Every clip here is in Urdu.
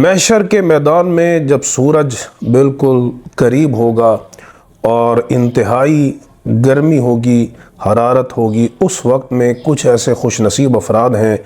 محشر کے میدان میں جب سورج بالکل قریب ہوگا اور انتہائی گرمی ہوگی، حرارت ہوگی، اس وقت میں کچھ ایسے خوش نصیب افراد ہیں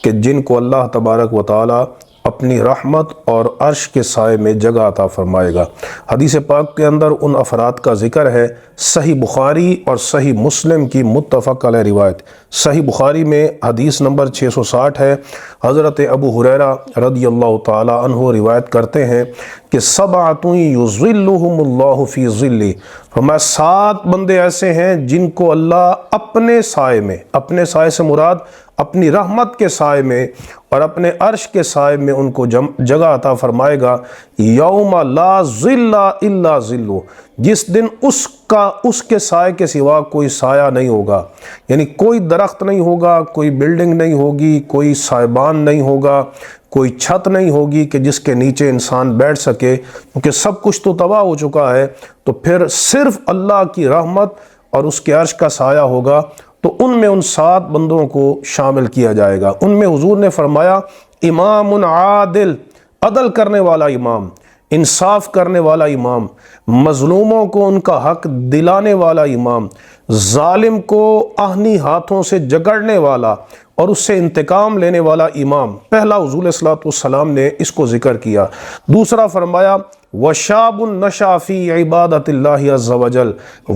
کہ جن کو اللہ تبارک و تعالی اپنی رحمت اور عرش کے سائے میں جگہ عطا فرمائے گا۔ حدیث پاک کے اندر ان افراد کا ذکر ہے۔ صحیح بخاری اور صحیح مسلم کی متفق علیہ روایت۔ صحیح بخاری میں حدیث نمبر 660 ہے۔ حضرت ابو ہریرہ رضی اللہ تعالی عنہ روایت کرتے ہیں کہ سبعۃ یظلھم اللہ فی ظلہ، فرمایا 7 بندے ایسے ہیں جن کو اللہ اپنے سائے میں، اپنے سائے سے مراد اپنی رحمت کے سائے میں اور اپنے عرش کے سائے میں ان کو جگہ عطا فرمائے گا۔ یوم لا ظل الا ظلہ، جس دن اس کے سائے کے سوا کوئی سایہ نہیں ہوگا، یعنی کوئی درخت نہیں ہوگا، کوئی بلڈنگ نہیں ہوگی، کوئی سائبان نہیں ہوگا، کوئی چھت نہیں ہوگی کہ جس کے نیچے انسان بیٹھ سکے، کیونکہ سب کچھ تو تباہ ہو چکا ہے۔ تو پھر صرف اللہ کی رحمت اور اس کے عرش کا سایہ ہوگا، تو ان میں ان 7 بندوں کو شامل کیا جائے گا۔ ان میں حضور نے فرمایا امام عادل، عدل کرنے والا امام، انصاف کرنے والا امام، مظلوموں کو ان کا حق دلانے والا امام، ظالم کو آہنی ہاتھوں سے جگڑنے والا اور اس سے انتقام لینے والا امام۔ پہلا حضور صلی اللہ علیہ وسلم نے اس کو ذکر کیا۔ دوسرا فرمایا وَشَابٌ نَشَأَ فِي عِبَادَةِ اللَّهِ عَزَّ وَجَلَّ،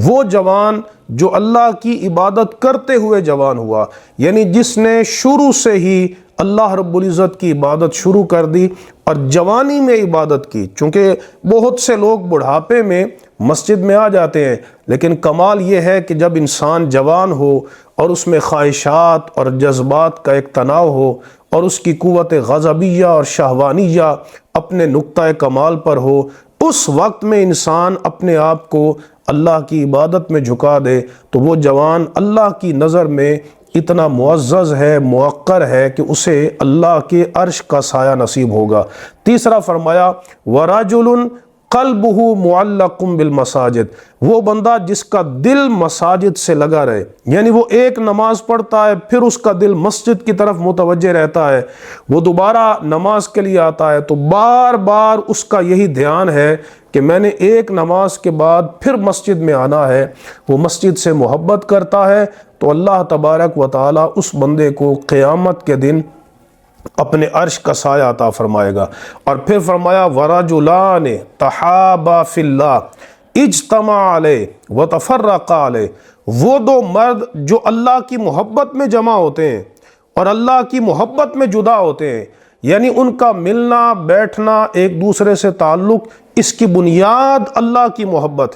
وہ جوان جو اللہ کی عبادت کرتے ہوئے جوان ہوا، یعنی جس نے شروع سے ہی اللہ رب العزت کی عبادت شروع کر دی اور جوانی میں عبادت کی۔ چونکہ بہت سے لوگ بڑھاپے میں مسجد میں آ جاتے ہیں، لیکن کمال یہ ہے کہ جب انسان جوان ہو اور اس میں خواہشات اور جذبات کا ایک تناؤ ہو اور اس کی قوت غضبیہ اور شہوانیہ اپنے نقطۂ کمال پر ہو، اس وقت میں انسان اپنے آپ کو اللہ کی عبادت میں جھکا دے تو وہ جوان اللہ کی نظر میں اتنا معزز ہے، موقر ہے کہ اسے اللہ کے عرش کا سایہ نصیب ہوگا۔ تیسرا فرمایا وَرَجُلٌ قلبہ معلق بالمساجد، وہ بندہ جس کا دل مساجد سے لگا رہے، یعنی وہ ایک نماز پڑھتا ہے پھر اس کا دل مسجد کی طرف متوجہ رہتا ہے، وہ دوبارہ نماز کے لیے آتا ہے تو بار بار اس کا یہی دھیان ہے کہ میں نے ایک نماز کے بعد پھر مسجد میں آنا ہے، وہ مسجد سے محبت کرتا ہے، تو اللہ تبارک و تعالی اس بندے کو قیامت کے دن اپنے عرش کا سایہ عطا فرمائے گا۔ اور پھر فرمایا وَرَجُلَانِ تَحَابَا فِي اللَّهِ اجْتَمَعَ عَلَيْهِ وَتَفَرَّقَا عَلَيْهِ، وہ 2 مرد جو اللہ کی محبت میں جمع ہوتے ہیں اور اللہ کی محبت میں جدا ہوتے ہیں، یعنی ان کا ملنا بیٹھنا ایک دوسرے سے تعلق، اس کی بنیاد اللہ کی محبت،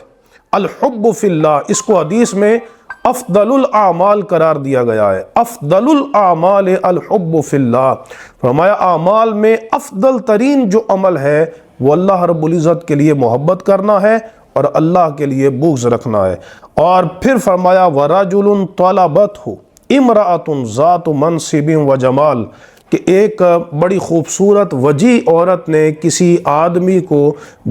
الحب فی اللہ، اس کو حدیث میں افضل الاعمال قرار دیا گیا ہے۔ افضل الاعمال الحب فی اللہ، فرمایا اعمال میں افضل ترین جو عمل ہے وہ اللہ رب العزت کے لیے محبت کرنا ہے اور اللہ کے لیے بغض رکھنا ہے۔ اور پھر فرمایا وَرَجُلٌ طَلَبَتْهُ امْرَأَةٌ ذَاتُ مَنْصِبٍ وَجَمَالٍ، کہ ایک بڑی خوبصورت وجیح عورت نے کسی آدمی کو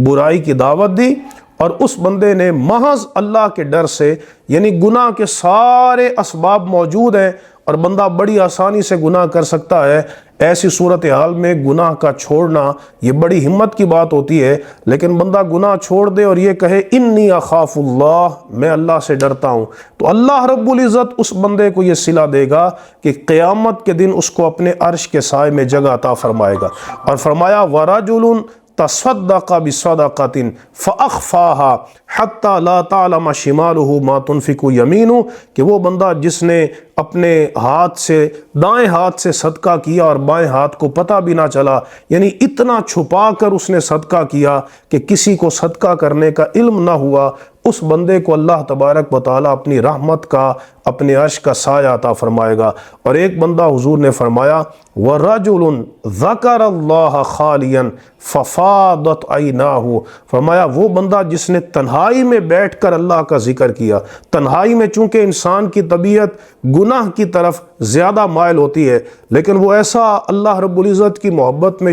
برائی کی دعوت دی اور اس بندے نے محض اللہ کے ڈر سے، یعنی گناہ کے سارے اسباب موجود ہیں اور بندہ بڑی آسانی سے گناہ کر سکتا ہے، ایسی صورتحال میں گناہ کا چھوڑنا یہ بڑی ہمت کی بات ہوتی ہے، لیکن بندہ گناہ چھوڑ دے اور یہ کہے انی اخاف اللہ، میں اللہ سے ڈرتا ہوں، تو اللہ رب العزت اس بندے کو یہ صلہ دے گا کہ قیامت کے دن اس کو اپنے عرش کے سائے میں جگہ عطا فرمائے گا۔ اور فرمایا وَرَجُلٌ تصدق بصدقۃ فاخفاها حتى لا تعلم شماله ما تنفق يمينه، کہ وہ بندہ جس نے اپنے ہاتھ سے، دائیں ہاتھ سے صدقہ کیا اور بائیں ہاتھ کو پتہ بھی نہ چلا، یعنی اتنا چھپا کر اس نے صدقہ کیا کہ کسی کو صدقہ کرنے کا علم نہ ہوا، اس بندے کو اللہ تبارک و تعالیٰ اپنی رحمت کا، اپنے عرش کا سایہ عطا فرمائے گا۔ اور ایک بندہ حضور نے فرمایا وَرَجُلٌ ذَكَرَ اللَّهَ خَالِيًا فَفَاضَتْ عَيْنَاهُ، فرمایا وہ بندہ جس نے تنہائی میں بیٹھ کر اللہ کا ذکر کیا۔ تنہائی میں چونکہ انسان کی طبیعت گناہ کی طرف زیادہ مائل ہوتی ہے، لیکن وہ ایسا اللہ رب العزت کی محبت میں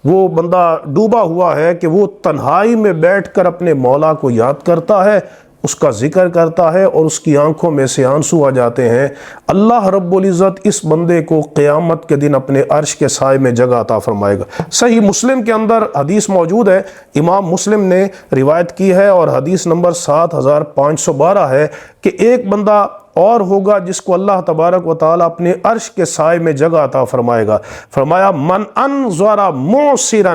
وہ بندہ ڈوبا ہوا ہے کہ وہ تنہائی میں بیٹھ کر اپنے مولا کو یاد کرتا ہے، اس کا ذکر کرتا ہے اور اس کی آنکھوں میں سے آنسو آ جاتے ہیں، اللہ رب العزت اس بندے کو قیامت کے دن اپنے عرش کے سائے میں جگہ عطا فرمائے گا۔ صحیح مسلم کے اندر حدیث موجود ہے، امام مسلم نے روایت کی ہے اور حدیث نمبر 7512 ہے کہ ایک بندہ اور ہوگا جس کو اللہ تبارک و تعالیٰ اپنے عرش کے سائے میں جگہ عطا فرمائے گا۔ فرمایا من انظر معسرا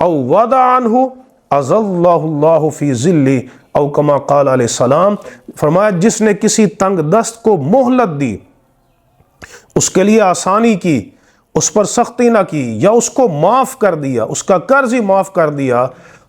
او وضع عنہ اظلہ اللہ فی ظلہ او کما قال علیہ السلام، فرمایا جس نے کسی تنگ دست کو مہلت دی، اس کے لیے آسانی کی، اس پر سختی نہ کی، یا اس کو معاف کر دیا، اس کا قرض ہی معاف کر دیا،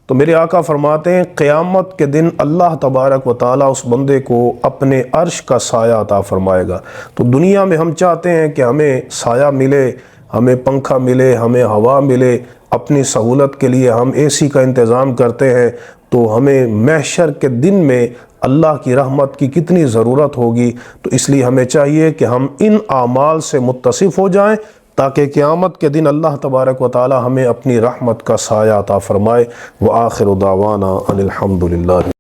تو میرے آقا فرماتے ہیں قیامت کے دن اللہ تبارک و تعالیٰ اس بندے کو اپنے عرش کا سایہ عطا فرمائے گا۔ تو دنیا میں ہم چاہتے ہیں کہ ہمیں سایہ ملے، ہمیں پنکھا ملے، ہمیں ہوا ملے، اپنی سہولت کے لیے ہم اے سی کا انتظام کرتے ہیں، تو ہمیں محشر کے دن میں اللہ کی رحمت کی کتنی ضرورت ہوگی۔ تو اس لیے ہمیں چاہیے کہ ہم ان اعمال سے متصف ہو جائیں تاکہ قیامت کے دن اللہ تبارک و تعالی ہمیں اپنی رحمت کا سایہ عطا فرمائے۔ وآخر دعوانا ان الحمد للہ۔